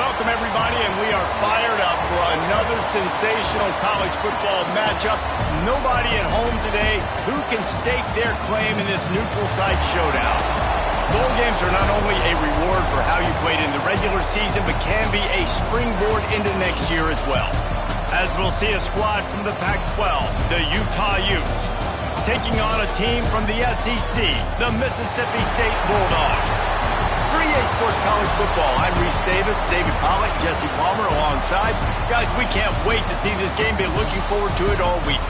Welcome, everybody, and we are fired up for another sensational college football matchup. Nobody at home today who can stake their claim in this neutral site showdown. Bowl games are not only a reward for how you played in the regular season, but can be a springboard into next year as well. As we'll see a squad from the Pac-12, the Utah Utes, taking on a team from the SEC, the Mississippi State Bulldogs. For EA Sports College Football, I'm Reese Davis, David Pollack, Jesse Palmer alongside. Guys, we can't wait to see this game. Been looking forward to it all week.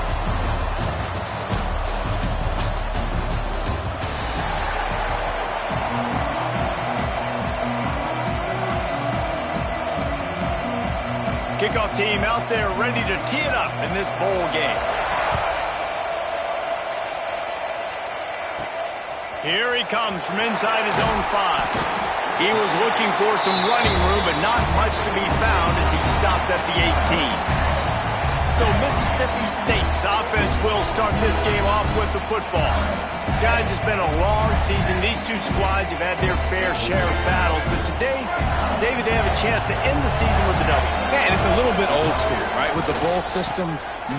Kickoff team out there ready to tee it up in this bowl game. Here he comes from inside his own 5. He was looking for some running room, but not much to be found as he stopped at the 18. So Mississippi State's offense will start this game off with the football. Guys, it's been a long season. These two squads have had their fair share of battles, but today, David, they have a chance to end the season with a W. Yeah, and it's a little bit old school, right? With the bowl system,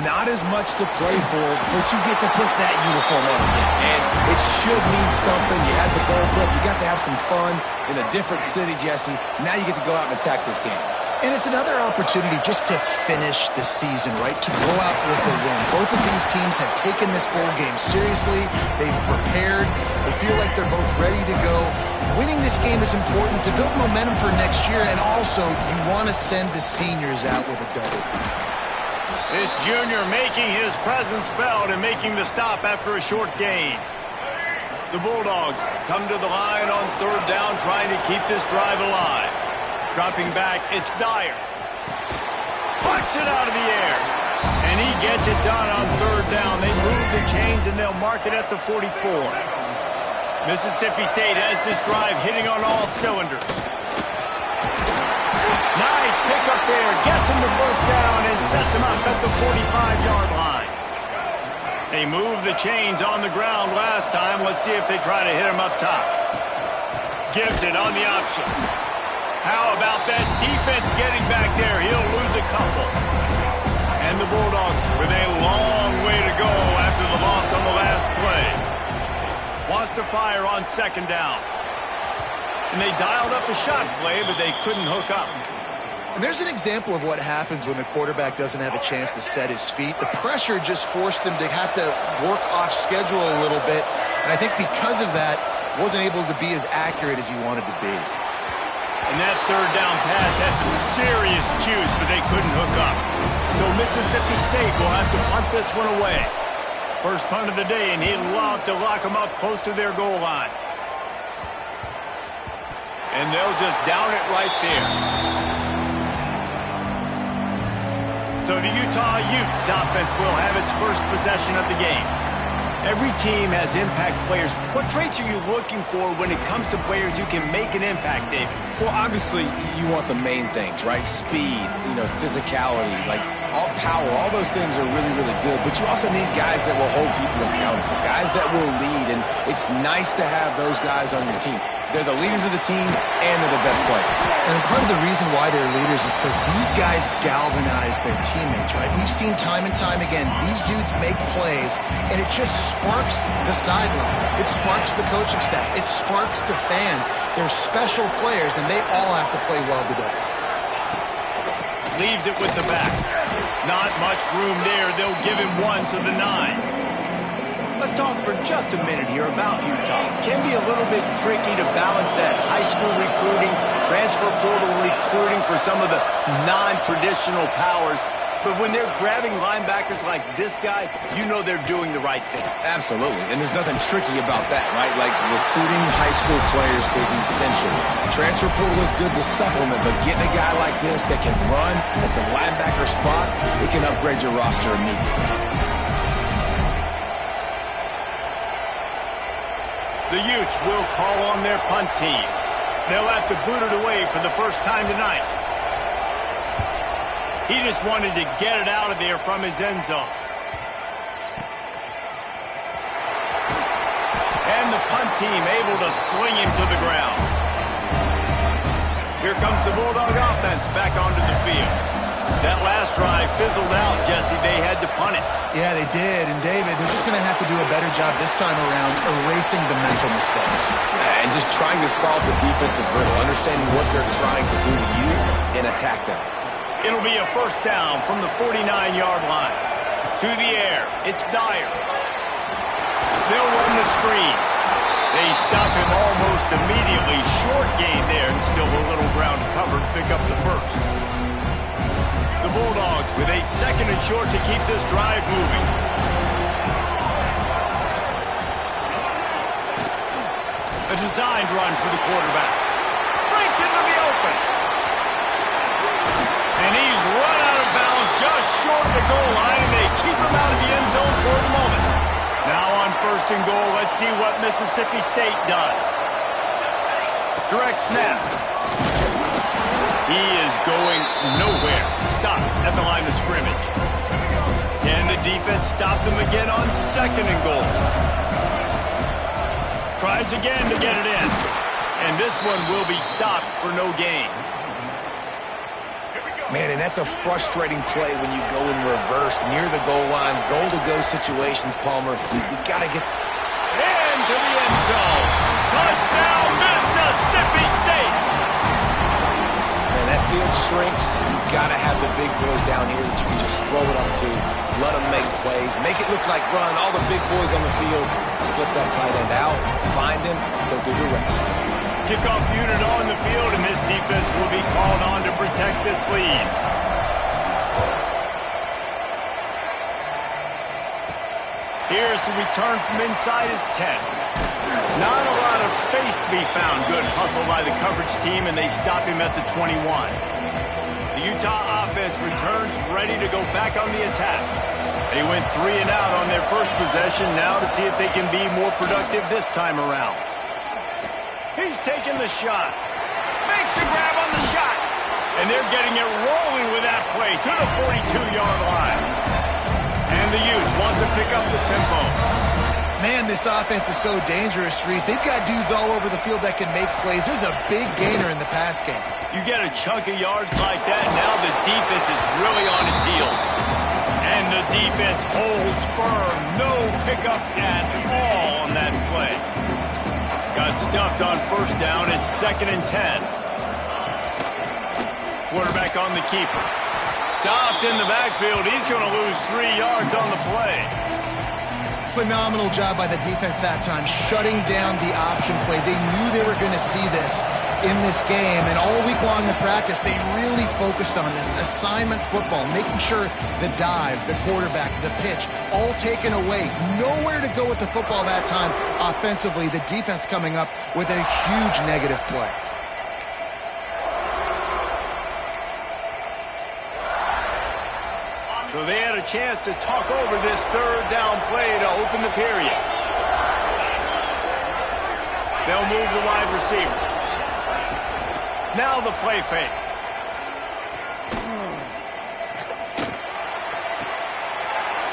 not as much to play for, but you get to put that uniform on again. And it should mean something. You had the bowl book. You got to have some fun in a different city, Jesse. Now you get to go out and attack this game. And it's another opportunity just to finish the season, right? To go out with a win. Both of these teams have taken this bowl game seriously. They've prepared. They feel like they're both ready to go. Winning this game is important to build momentum for next year, and also you want to send the seniors out with a W. This junior making his presence felt and making the stop after a short gain. The Bulldogs come to the line on 3rd down, trying to keep this drive alive. Dropping back, it's Dyer. Puts it out of the air. And he gets it done on 3rd down. They move the chains, and they'll mark it at the 44. Mississippi State has this drive hitting on all cylinders. Nice pick up there. Gets him the 1st down and sets him up at the 45-yard line. They moved the chains on the ground last time. Let's see if they try to hit him up top. Gives it on the option. How about that defense getting back there? He'll lose a couple. And the Bulldogs with a long way to go after the loss on the last play. Wants to fire on 2nd down. And they dialed up a shot play, but they couldn't hook up. And there's an example of what happens when the quarterback doesn't have a chance to set his feet. The pressure just forced him to have to work off schedule a little bit. And I think because of that, wasn't able to be as accurate as he wanted to be. And that 3rd down pass had some serious juice, but they couldn't hook up. So Mississippi State will have to punt this one away. First punt of the day, and he'd love to lock them up close to their goal line. And they'll just down it right there. So the Utah Utes offense will have its first possession of the game. Every team has impact players. What traits are you looking for when it comes to players who can make an impact, David? Well, obviously, you want the main things, right? Speed, physicality, like all power, all those things are really, really good. But you also need guys that will hold people accountable, guys that will lead. And it's nice to have those guys on your team. They're the leaders of the team, and they're the best players. And part of the reason why they're leaders is because these guys galvanize their teammates, right? We've seen time and time again, these dudes make plays, and it just sparks the sideline. It sparks the coaching staff. It sparks the fans. They're special players, and they all have to play well today. Leaves it with the back. Not much room there. They'll give him 1 to the 9. Let's talk for just a minute here about Utah. It can be a little bit tricky to balance that high school recruiting, transfer portal recruiting for some of the non-traditional powers. But when they're grabbing linebackers like this guy, you know they're doing the right thing. Absolutely, and there's nothing tricky about that, right? Like, recruiting high school players is essential. Transfer portal is good to supplement, but getting a guy like this that can run at the linebacker spot, it can upgrade your roster immediately. The Utes will call on their punt team. They'll have to boot it away for the first time tonight. He just wanted to get it out of there from his end zone. And the punt team able to sling him to the ground. Here comes the Bulldog offense back onto the field. That last drive fizzled out, Jesse. They had to punt it. Yeah, they did. And, David, they're just going to have to do a better job this time around erasing the mental mistakes. And just trying to solve the defensive riddle, understanding what they're trying to do to you and attack them. It'll be a first down from the 49-yard line. To the air. It's Dyer. They'll run the screen. They stop him almost immediately. Short gain there, and still a little ground covered. Pick up the first. The Bulldogs with a second and short to keep this drive moving. A designed run for the quarterback. Breaks into the open. And he's run out of bounds just short of the goal line, and they keep him out of the end zone for the moment. Now on first and goal, let's see what Mississippi State does. Direct snap. He is going nowhere. Stop at the line of scrimmage. Can the defense stop them again on second and goal? Tries again to get it in. And this one will be stopped for no gain. Man, and that's a frustrating play when you go in reverse near the goal line, goal-to-go situations, Palmer. You got to get into the end zone. Touchdown, Mississippi State. Man, that field shrinks. You've got to have the big boys down here that you can just throw it up to, let them make plays, make it look like run. All the big boys on the field, slip that tight end out, find him, they'll do the rest. Kickoff unit on the field, and this defense will be called on to protect this lead. Here's the return from inside his 10. Not a lot of space to be found. Good hustle by the coverage team, and they stop him at the 21. The Utah offense returns ready to go back on the attack. They went 3 and out on their first possession, now to see if they can be more productive this time around. He's taking the shot. Makes a grab on the shot. And they're getting it rolling with that play to the 42-yard line. And the Utes want to pick up the tempo. Man, this offense is so dangerous, Reese. They've got dudes all over the field that can make plays. There's a big gainer in the pass game. You get a chunk of yards like that, now the defense is really on its heels. And the defense holds firm. No pickup at all on that play. Got stuffed on first down. It's 2nd and 10. Quarterback on the keeper. Stopped in the backfield. He's going to lose 3 yards on the play. Phenomenal job by the defense that time, shutting down the option play. They knew they were going to see this in this game, and all week long in practice, they really focused on this assignment football, making sure the dive, the quarterback, the pitch, all taken away. Nowhere to go with the football that time offensively. The defense coming up with a huge negative play. So they had a chance to talk over this third down play to open the period. They'll move the wide receiver. Now the play fake.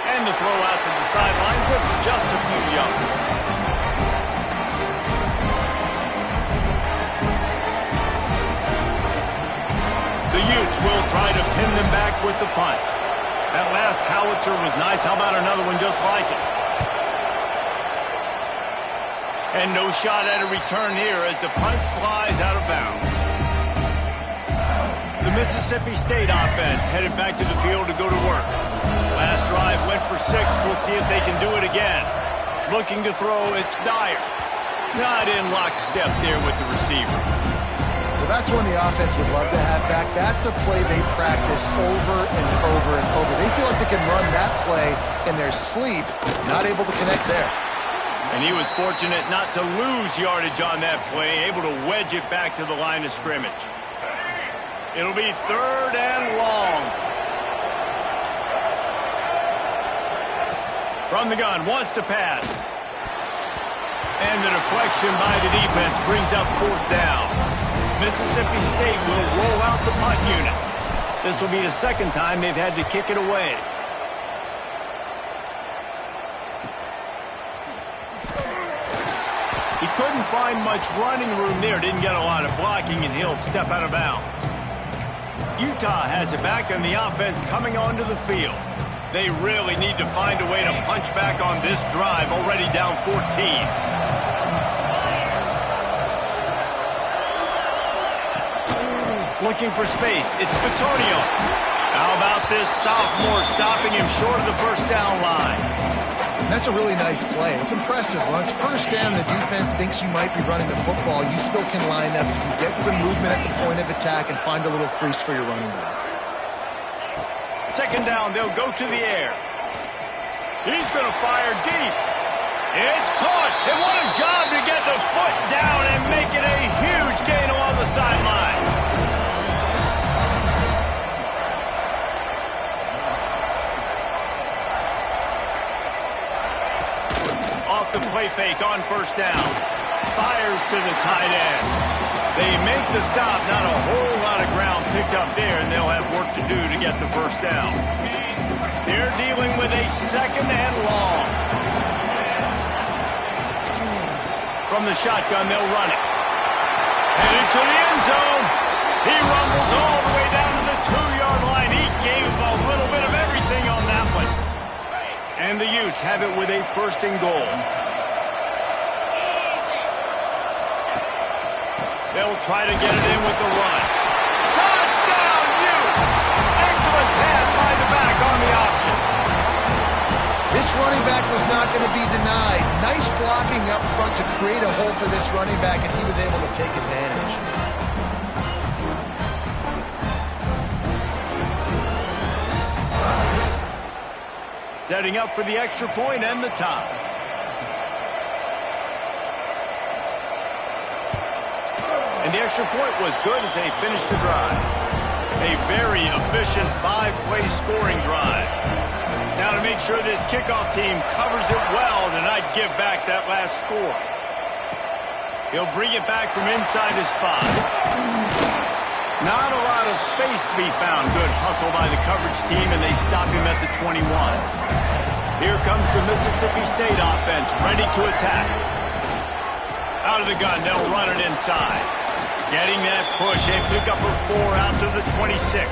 And the throw out to the sideline, good for just a few yards. The Utes will try to pin them back with the punt. That last howitzer was nice. How about another one just like it? And no shot at a return here as the punt flies out of bounds. The Mississippi State offense headed back to the field to go to work. Last drive went for 6. We'll see if they can do it again. Looking to throw, it's Dyer. Not in lockstep there with the receiver. Well, that's one the offense would love to have back. That's a play they practice over and over and over. They feel like they can run that play in their sleep, not able to connect there. And he was fortunate not to lose yardage on that play, able to wedge it back to the line of scrimmage. It'll be 3rd and long. From the gun, wants to pass. And the deflection by the defense brings up 4th down. Mississippi State will roll out the punt unit. This will be the 2nd time they've had to kick it away. He couldn't find much running room there. Didn't get a lot of blocking, and he'll step out of bounds. Utah has it back, and the offense coming onto the field. They really need to find a way to punch back on this drive, already down 14. Looking for space. It's Bitonio. How about this sophomore stopping him short of the first down line? That's a really nice play. It's impressive. Once first down, the defense thinks you might be running the football. You still can line up. You can get some movement at the point of attack and find a little crease for your running back. Second down, they'll go to the air. He's going to fire deep. It's caught. And what a job to get the foot down and make it a huge gain along the sideline. Off the play fake on first down. Fires to the tight end. They make the stop. Not a whole lot of ground picked up there, and they'll have work to do to get the first down. They're dealing with a second and long. From the shotgun, they'll run it. Headed to the end zone. He rumbles all the way down to the 2-yard line. He gave a little bit of everything on that one. And the Utes have it with a first and goal. They'll try to get it in with the run. Touchdown, Utes! Excellent pass by the back on the option. This running back was not going to be denied. Nice blocking up front to create a hole for this running back, and he was able to take advantage. Setting up for the extra point and the tie. And the extra point was good as they finished the drive. A very efficient 5-play scoring drive. Now to make sure this kickoff team covers it well to not give back that last score. He'll bring it back from inside his 5. Not a lot of space to be found. Good hustle by the coverage team, and they stop him at the 21. Here comes the Mississippi State offense, ready to attack. Out of the gun, they'll run it inside. Getting that push, a pickup of 4 out to the 26.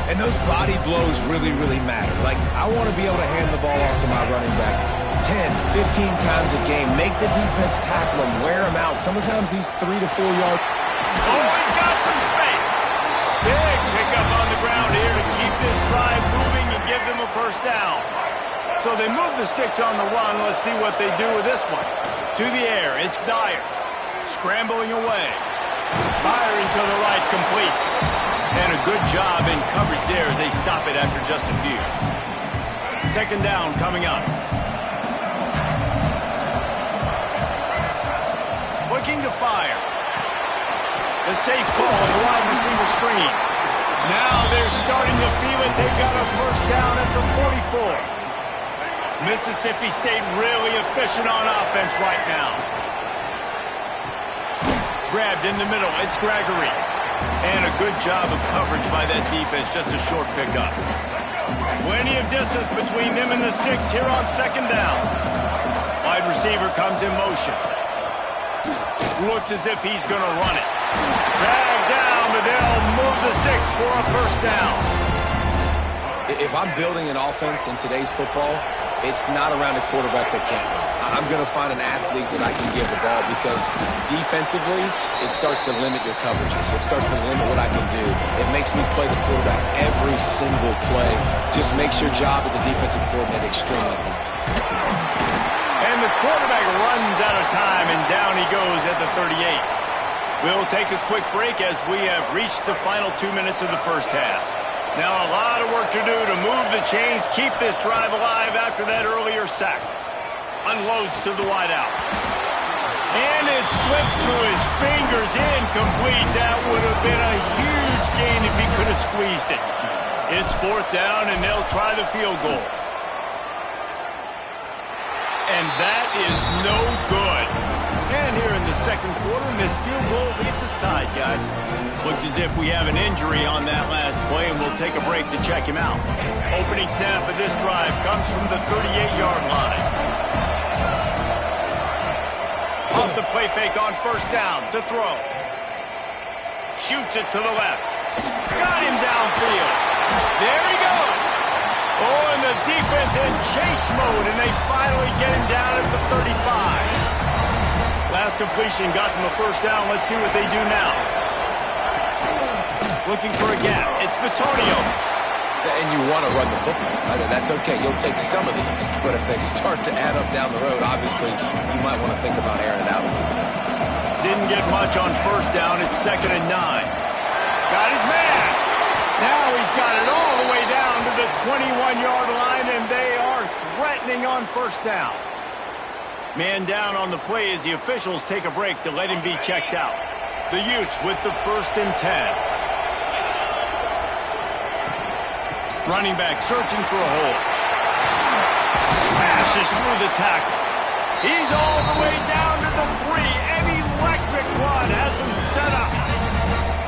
And those body blows really, really matter. Like, I want to be able to hand the ball off to my running back 10, 15 times a game. Make the defense tackle him, wear him out. Sometimes these 3 to 4 yard. Always got some space. Big pickup on the ground here to keep this drive moving and give them a first down. So they move the sticks on the run. Let's see what they do with this one. To the air, it's Dyer. Scrambling away. Firing to the right, complete. And a good job in coverage there as they stop it after just a few. Second down coming up. Looking to fire. The safe call on the wide receiver screen. Now they're starting to feel it. They've got a first down at the 44. Mississippi State really efficient on offense right now. Grabbed in the middle. It's Gregory. And a good job of coverage by that defense. Just a short pickup. Plenty of distance between them and the sticks here on second down. Wide receiver comes in motion. Looks as if he's going to run it. Dragged down, but they'll move the sticks for a first down. If I'm building an offense in today's football, it's not around a quarterback that can't run. I'm going to find an athlete that I can give the ball because defensively, it starts to limit your coverages. It starts to limit what I can do. It makes me play the quarterback every single play. Just makes your job as a defensive coordinator extremely hard. And the quarterback runs out of time, and down he goes at the 38. We'll take a quick break as we have reached the final 2 minutes of the first half. Now a lot of work to do to move the chains, keep this drive alive after that earlier sack. Unloads to the wideout. And it slips through his fingers, incomplete. That would have been a huge gain if he could have squeezed it. It's fourth down, and they'll try the field goal. And that is no good. And here in the second quarter, this field goal leaves us tied, guys. Looks as if we have an injury on that last play, and we'll take a break to check him out. Opening snap of this drive comes from the 38-yard line. Off the play fake on first down to throw. Shoots it to the left. Got him downfield. There he goes. Oh, and the defense in chase mode, and they finally get him down at the 35. Last completion got them a first down. Let's see what they do now. Looking for a gap. It's Bitonio. And you want to run the football. That's okay. You'll take some of these. But if they start to add up down the road, obviously, you might want to think about airing it out a little bit. Didn't get much on first down. It's 2nd and 9. Got his man. Now he's got it all the way down to the 21-yard line, and they are threatening on first down. Man down on the play as the officials take a break to let him be checked out. The Utes with the 1st and 10. Running back searching for a hole. Smashes through the tackle. He's all the way down to the 3. An electric run has him set up.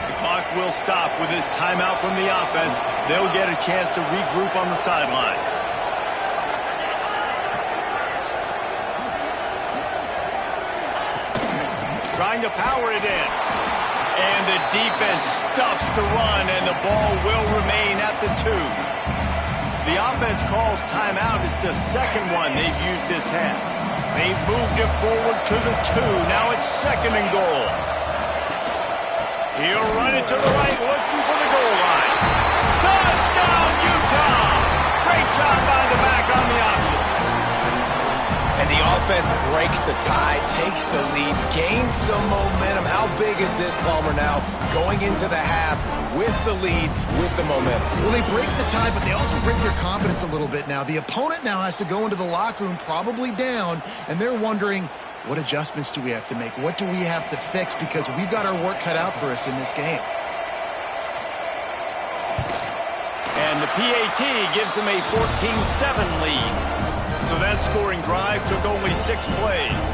The clock will stop with this timeout from the offense. They'll get a chance to regroup on the sideline. Trying to power it in. And the defense stuffs the run, and the ball will remain at the 2. The offense calls timeout. It's the second one they've used this half. They've moved it forward to the 2. Now it's 2nd and goal. He'll run it to the right, looking for the goal line. Touchdown, Utah! Great job by the back on the option. And the offense breaks the tie, takes the lead, gains some momentum. How big is this, Palmer, now going into the half with the lead, with the momentum? Well, they break the tie, but they also break their confidence a little bit now. The opponent now has to go into the locker room probably down, and they're wondering, what adjustments do we have to make? What do we have to fix? Because we've got our work cut out for us in this game. And the PAT gives them a 14-7 lead. So that scoring drive took only 6 plays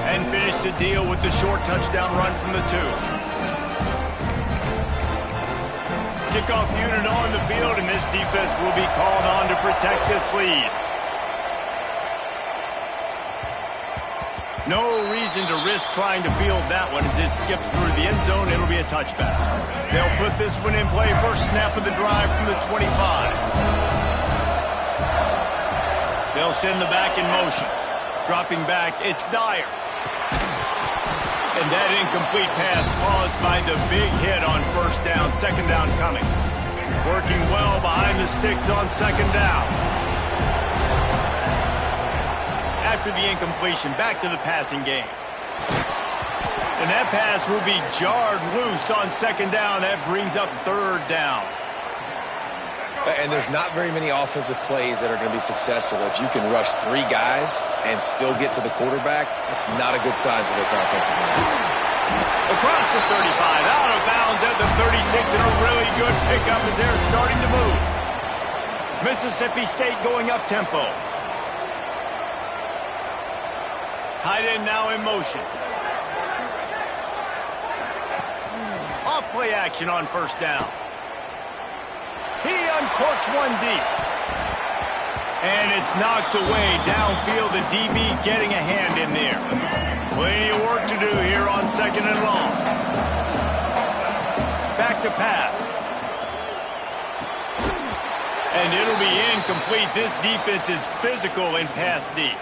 and finished the deal with the short touchdown run from the 2. Kickoff unit on the field, and this defense will be called on to protect this lead. No reason to risk trying to field that one as it skips through the end zone. It'll be a touchback. They'll put this one in play. First snap of the drive from the 25. They'll send the back in motion. Dropping back, it's Dyer. And that incomplete pass caused by the big hit on first down. 2nd down coming. Working well behind the sticks on 2nd down. After the incompletion, back to the passing game. And that pass will be jarred loose on 2nd down. That brings up 3rd down. And there's not very many offensive plays that are going to be successful. If you can rush 3 guys and still get to the quarterback, that's not a good sign for this offensive line. Across the 35, out of bounds at the 36, and a really good pickup as they're starting to move. Mississippi State going up tempo. Tight end now in motion. Off play action on first down. He uncorks one deep. And it's knocked away downfield. The DB getting a hand in there. Plenty of work to do here on 2nd and long. Back to pass. And it'll be incomplete. This defense is physical in pass deep.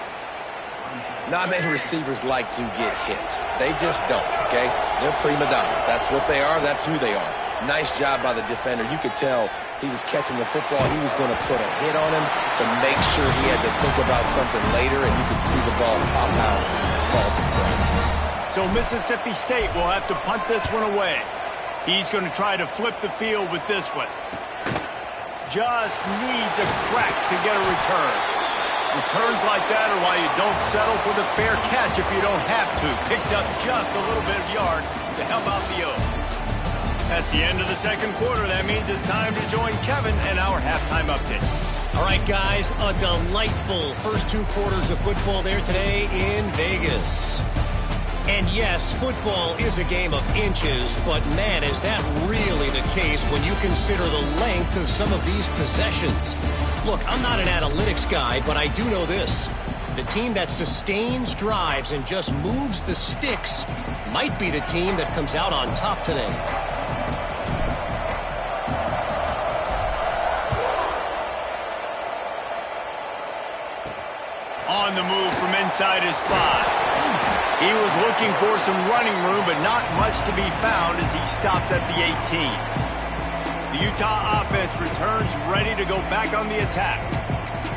Not many receivers like to get hit. They just don't, okay? They're prima donnas. That's what they are. That's who they are. Nice job by the defender. You could tell he was catching the football. He was going to put a hit on him to make sure he had to think about something later, and you could see the ball pop out and fall to the ground. So Mississippi State will have to punt this one away. He's going to try to flip the field with this one. Just needs a crack to get a return. Returns like that are why you don't settle for the fair catch if you don't have to. Picks up just a little bit of yards to help out the Oaks. That's the end of the 2nd quarter. That means it's time to join Kevin and our halftime update. All right, guys, a delightful first 2 quarters of football there today in Vegas. And yes, football is a game of inches, but man, is that really the case when you consider the length of some of these possessions. Look, I'm not an analytics guy, but I do know this. The team that sustains drives and just moves the sticks might be the team that comes out on top today. On the move from inside his 5. He was looking for some running room, but not much to be found as he stopped at the 18. The Utah offense returns ready to go back on the attack.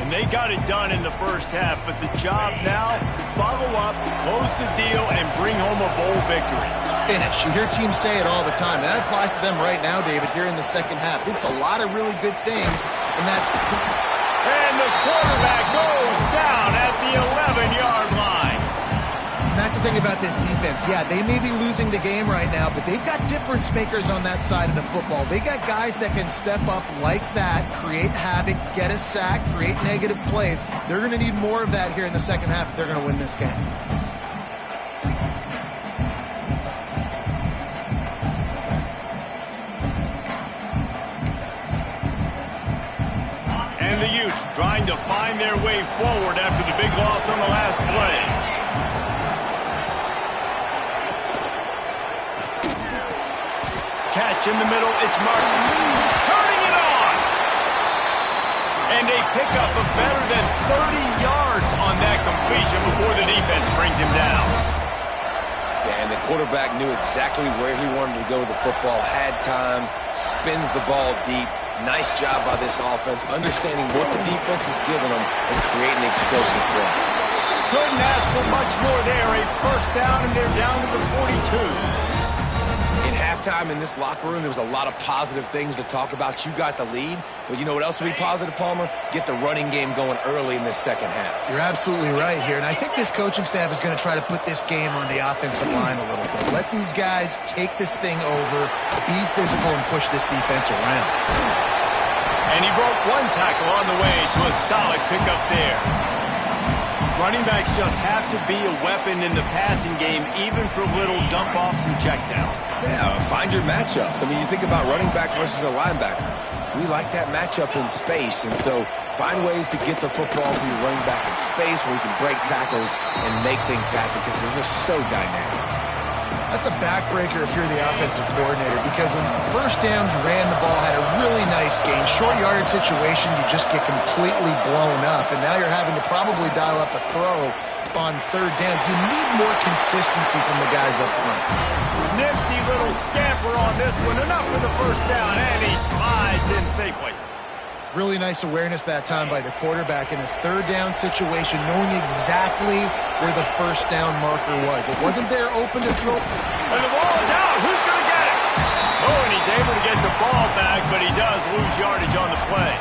And they got it done in the first half, but the job now, follow up, close the deal, and bring home a bowl victory. Finish. You hear teams say it all the time. That applies to them right now, David, here in the second half. It's a lot of really good things. And the quarterback goes down at the 11-yard line. And that's the thing about this defense. Yeah, they may be losing the game right now, but they've got difference makers on that side of the football. They got guys that can step up like that, create havoc, get a sack, create negative plays. They're going to need more of that here in the second half if they're going to win this game. And the Utes trying to find their way forward after the big loss on the last play. Catch in the middle, it's Martin. Turning it on! And they pick up a better than 30 yards on that completion before the defense brings him down. Yeah, and the quarterback knew exactly where he wanted to go with the football, had time, spins the ball deep. Nice job by this offense, understanding what the defense is giving them and creating explosive play. Couldn't ask for much more there. A first down, and they're down to the 42. In halftime in this locker room, there was a lot of positive things to talk about. You got the lead, but you know what else will be positive, Palmer? Get the running game going early in this second half. You're absolutely right here, and I think this coaching staff is going to try to put this game on the offensive line a little bit. Let these guys take this thing over, be physical, and push this defense around. And he broke one tackle on the way to a solid pickup there. Running backs just have to be a weapon in the passing game, even for little dump-offs and checkdowns. Yeah, find your matchups. I mean, you think about running back versus a linebacker. We like that matchup in space, and so find ways to get the football to your running back in space where you can break tackles and make things happen because they're just so dynamic. That's a backbreaker if you're the offensive coordinator, because on first down, you ran the ball, had a really nice gain. Short yardage situation, you just get completely blown up, and now you're having to probably dial up a throw on third down. You need more consistency from the guys up front. Nifty little scamper on this one, enough for the first down, and he slides in safely. Really nice awareness that time by the quarterback in a third down situation, knowing exactly where the first down marker was. It wasn't there open to throw. And the ball is out. Who's going to get it? Oh, and he's able to get the ball back, but he does lose yardage on the play.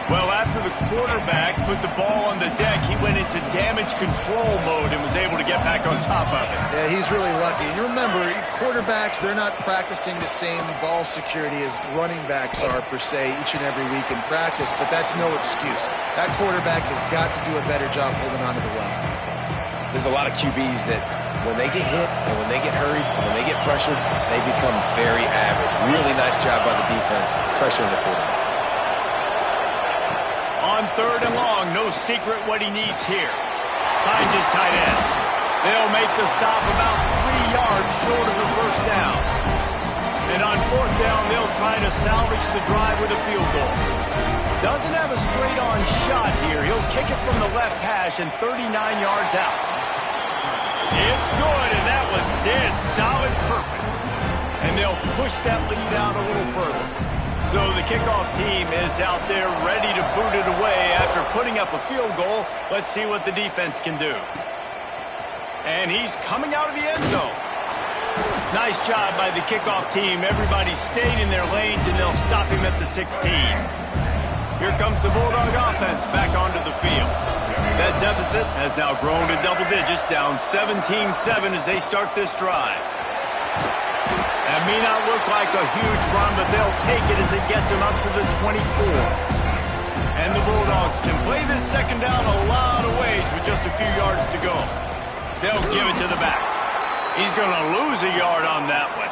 Well, after the quarterback put the ball on the deck, he went into damage control mode and was able to get back on top of it. Yeah, he's really lucky. And you remember, quarterbacks, they're not practicing the same ball security as running backs are, per se, each and every week in practice, but that's no excuse. That quarterback has got to do a better job holding on to the rock. There's a lot of QBs that when they get hit and when they get hurried and when they get pressured, they become very average. Really nice job by the defense, pressuring the quarterback. On third and long, no secret what he needs here. Finds his tight end. They'll make the stop about 3 yards short of the first down. And on fourth down, they'll try to salvage the drive with a field goal. Doesn't have a straight-on shot here. He'll kick it from the left hash and 39 yards out. It's good, and that was dead solid perfect. And they'll push that lead out a little further. So the kickoff team is out there ready to boot it away after putting up a field goal. Let's see what the defense can do. And he's coming out of the end zone. Nice job by the kickoff team. Everybody stayed in their lanes, and they'll stop him at the 16. Here comes the Bulldog offense back onto the field. That deficit has now grown to double digits, down 17-7 as they start this drive. That may not look like a huge run, but they'll take it as it gets them up to the 24. And the Bulldogs can play this second down a lot of ways with just a few yards to go. They'll give it to the back. He's going to lose a yard on that one.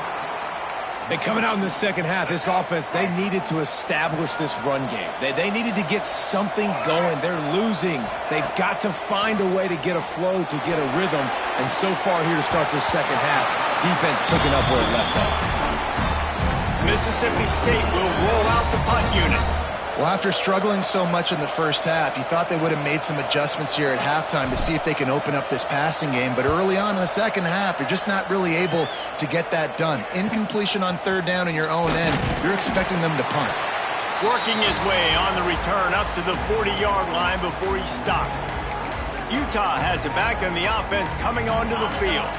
And coming out in the second half, this offense, they needed to establish this run game. They needed to get something going. They're losing. They've got to find a way to get a flow, to get a rhythm. And so far here to start this second half, defense picking up where it left off. Mississippi State will roll out the punt unit. Well, after struggling so much in the first half, you thought they would have made some adjustments here at halftime to see if they can open up this passing game. But early on in the second half, you're just not really able to get that done. Incompletion on third down in your own end, you're expecting them to punt. Working his way on the return up to the 40-yard line before he stopped. Utah has it back and the offense coming onto the field.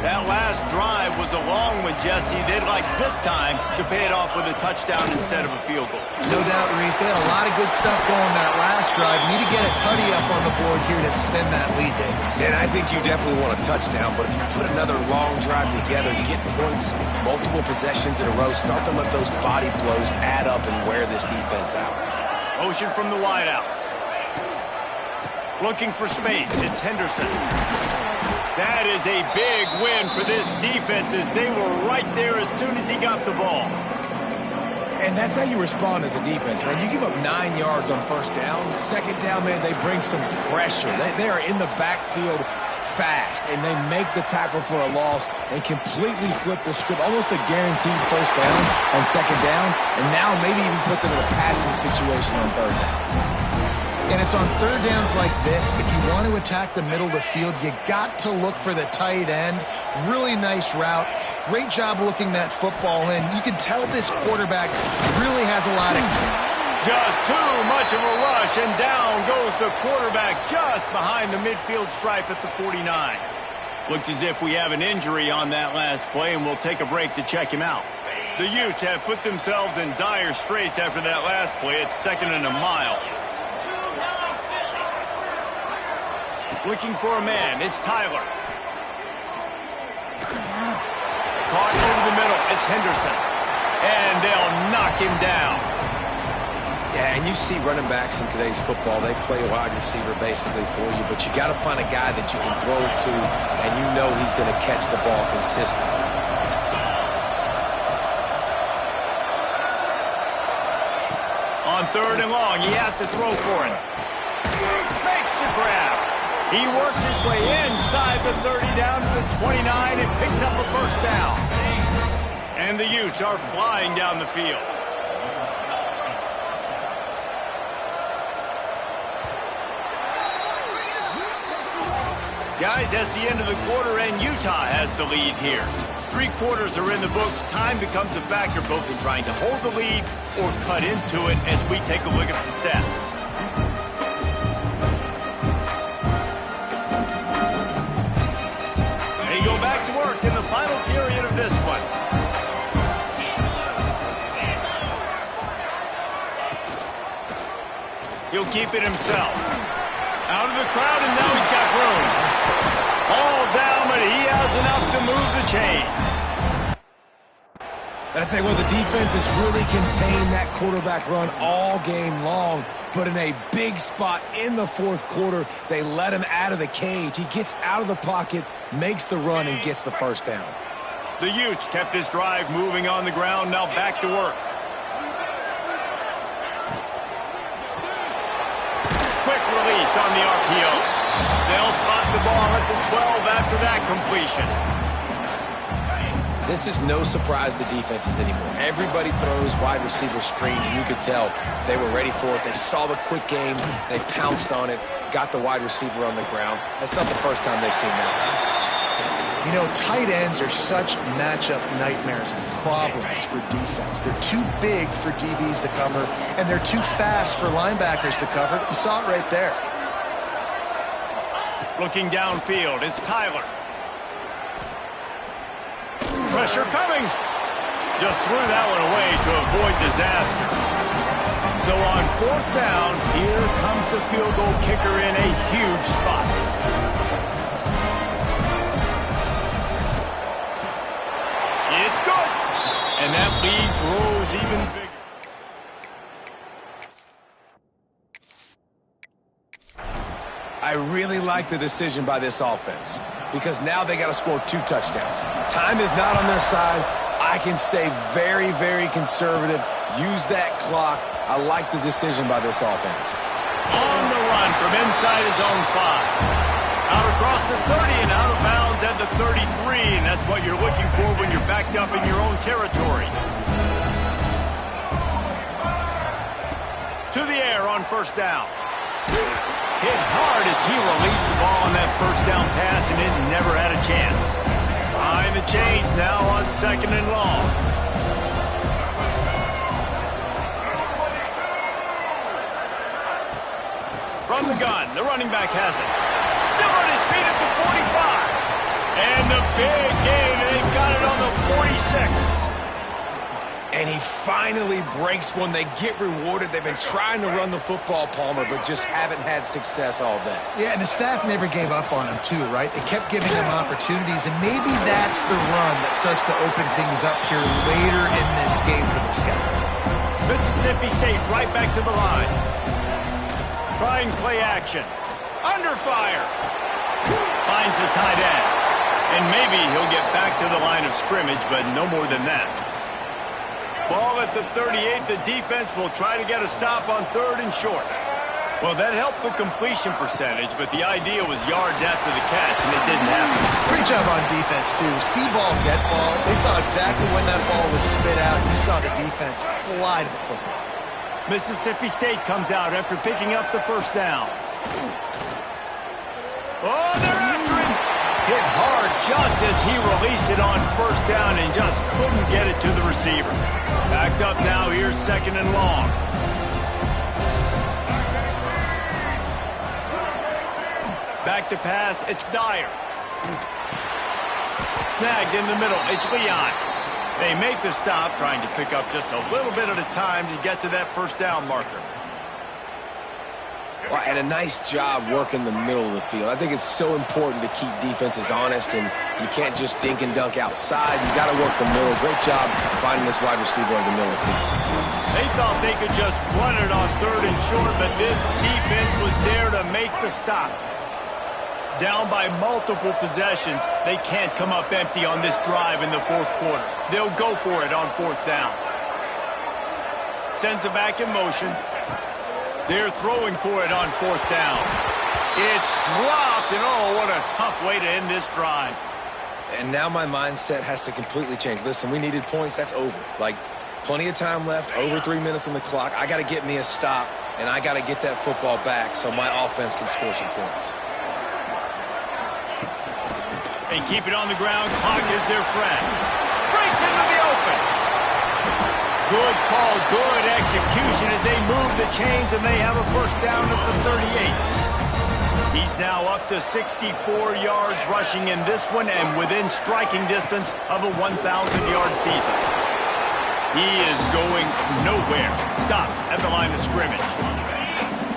That last drive was a long one, Jesse. They'd like this time to pay it off with a touchdown instead of a field goal. No doubt, Reese. They had a lot of good stuff going that last drive. Need to get a tutty up on the board here to extend that lead, Dave. And I think you definitely want a touchdown, but if you put another long drive together, you get points, multiple possessions in a row, start to let those body blows add up and wear this defense out. Motion from the wideout. Looking for space. It's Henderson. That is a big win for this defense as they were right there as soon as he got the ball. And that's how you respond as a defense, man. You give up 9 yards on first down. Second down, man, they bring some pressure. They are in the backfield fast, and they make the tackle for a loss and completely flip the script. Almost a guaranteed first down on second down, and now maybe even put them in a passing situation on third down. And it's on third downs like this, if you want to attack the middle of the field, you got to look for the tight end. Really nice route. Great job looking that football in. You can tell this quarterback really has a lot of... Just too much of a rush, and down goes the quarterback just behind the midfield stripe at the 49. Looks as if we have an injury on that last play, and we'll take a break to check him out. The Utes have put themselves in dire straits after that last play. It's 2nd and a mile. Looking for a man. It's Tyler. Caught over the middle. It's Henderson. And they'll knock him down. Yeah, and you see running backs in today's football, they play a wide receiver basically for you, but you got to find a guy that you can throw it to, and you know he's going to catch the ball consistently. On third and long, he has to throw for it. Makes the grab. He works his way inside the 30 down to the 29 and picks up a first down. And the Utes are flying down the field. Guys, that's the end of the quarter, and Utah has the lead here. 3 quarters are in the books. Time becomes a factor both in trying to hold the lead or cut into it as we take a look at the stats. They go back to work in the final period of this one. He'll keep it himself. Out of the crowd, and now he's got room. All down, but he has enough to move the chains. And I'd say, well, the defense has really contained that quarterback run all game long, but in a big spot in the fourth quarter, they let him out of the cage. He gets out of the pocket, makes the run, and gets the first down. The Utes kept this drive moving on the ground, now back to work. Quick release on the RPO. They'll spot the ball at the 12 after that completion. This is no surprise to defenses anymore. Everybody throws wide receiver screens, and you could tell they were ready for it. They saw the quick game. They pounced on it, got the wide receiver on the ground. That's not the first time they've seen that. You know, tight ends are such matchup nightmares and problems for defense. They're too big for DBs to cover, and they're too fast for linebackers to cover. You saw it right there. Looking downfield, it's Tyler. Pressure coming. Just threw that one away to avoid disaster. So on 4th down, here comes the field goal kicker in a huge spot. It's good. And that lead grows even bigger. I really like the decision by this offense because now they got to score 2 touchdowns. Time is not on their side. I can stay very, very conservative, use that clock. I like the decision by this offense. On the run from inside his own 5. Out across the 30 and out of bounds at the 33, and that's what you're looking for when you're backed up in your own territory. To the air on first down. Hit hard as he released the ball on that first down pass, and it never had a chance. Behind the chains now on 2nd and long. From the gun, the running back has it. Still on his feet at the 45. And the big gain, and they've got it on the 46. And he finally breaks one. They get rewarded. They've been trying to run the football, Palmer, but just haven't had success all day. Yeah, and the staff never gave up on him, too, right? They kept giving him opportunities, and maybe that's the run that starts to open things up here later in this game for this guy. Mississippi State right back to the line. Trying play action. Under fire. Finds the tight end. And maybe he'll get back to the line of scrimmage, but no more than that. Ball at the 38. The defense will try to get a stop on 3rd and short. Well, that helped the completion percentage, but the idea was yards after the catch, and it didn't happen. Great job on defense, too. See ball, get ball. They saw exactly when that ball was spit out. You saw the defense fly to the football. Mississippi State comes out after picking up the first down. Oh, they're after him. Hit hard just as he released it on first down and just couldn't get it to the receiver. Backed up now, here's 2nd and long. Back to pass, it's Dyer. Snagged in the middle, it's Leon. They make the stop, trying to pick up just a little bit at a time to get to that first down marker. Well, and a nice job working the middle of the field. I think it's so important to keep defenses honest, and you can't just dink and dunk outside. You got to work the middle. Great job finding this wide receiver over the middle of the field. They thought they could just run it on 3rd and short, but this defense was there to make the stop. Down by multiple possessions, they can't come up empty on this drive in the 4th quarter. They'll go for it on 4th down. Sends it back in motion. They're throwing for it on 4th down. It's dropped, and oh, what a tough way to end this drive. And now my mindset has to completely change. Listen, we needed points. That's over. Like, plenty of time left, over 3 minutes on the clock. I got to get me a stop, and I got to get that football back so my offense can score some points. They keep it on the ground. Clock is their friend. Breaks into the open. Good call, good execution as they move the chains, and they have a first down at the 38. He's now up to 64 yards rushing in this one and within striking distance of a 1,000-yard season. He is going nowhere. Stop at the line of scrimmage.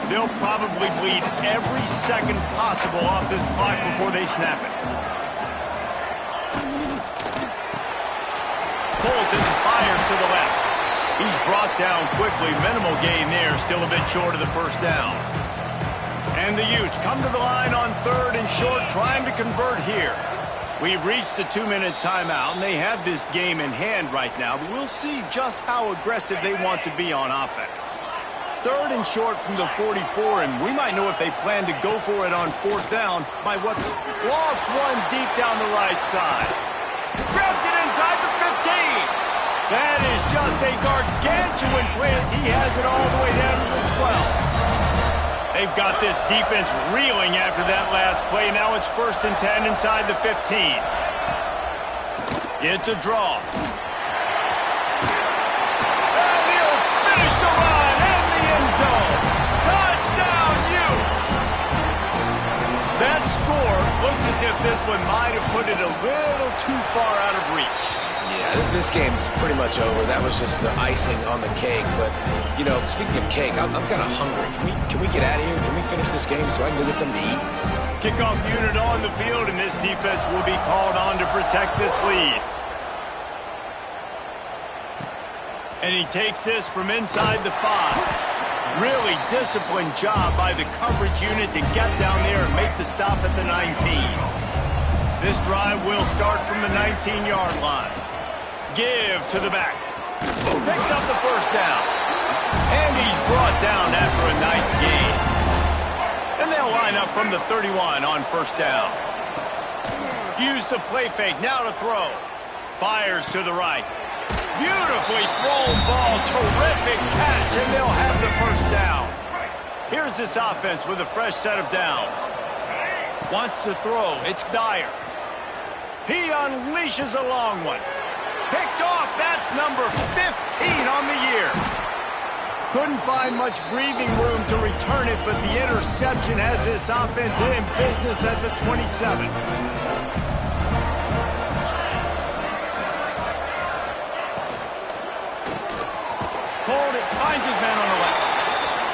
They'll probably bleed every second possible off this clock before they snap it. Pulls it and fires to the left. He's brought down quickly. Minimal gain there. Still a bit short of the first down. And the Utes come to the line on 3rd and short, trying to convert here. We've reached the 2-minute timeout, and they have this game in hand right now. But we'll see just how aggressive they want to be on offense. 3rd and short from the 44, and we might know if they plan to go for it on 4th down by what? Lost one deep down the right side. Grabs it inside the 15. That is just a gargantuan play as he has it all the way down to the 12. They've got this defense reeling after that last play. Now it's 1st and 10 inside the 15. It's a draw. And he'll finish the run in the end zone. Touchdown, Utes! That score looks as if this one might have put it a little too far out of reach. Yeah, this game's pretty much over. That was just the icing on the cake. But, you know, speaking of cake, I'm kind of hungry. Can we get out of here? Can we finish this game so I can go get something to eat? Kickoff unit on the field, and this defense will be called on to protect this lead. And he takes this from inside the 5. Really disciplined job by the coverage unit to get down there and make the stop at the 19. This drive will start from the 19-yard line. Give to the back. Picks up the first down. And he's brought down after a nice gain. And they'll line up from the 31 on first down. Use the play fake, now to throw. Fires to the right. Beautifully thrown ball, terrific catch, and they'll have the first down. Here's this offense with a fresh set of downs. Wants to throw, it's Dyer. He unleashes a long one. Picked off, that's number 15 on the year. Couldn't find much breathing room to return it, but the interception has this offense in business at the 27. Hold it, finds his man on the left.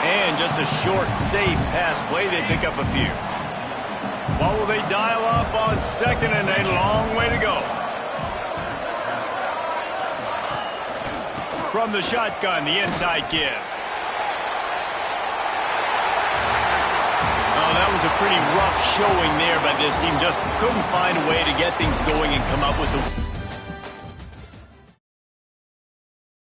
And just a short, safe pass play, they pick up a few. What will they dial up on second and a long way to go? From the shotgun, the inside give. Oh, that was a pretty rough showing there by this team. Just couldn't find a way to get things going and come up with the...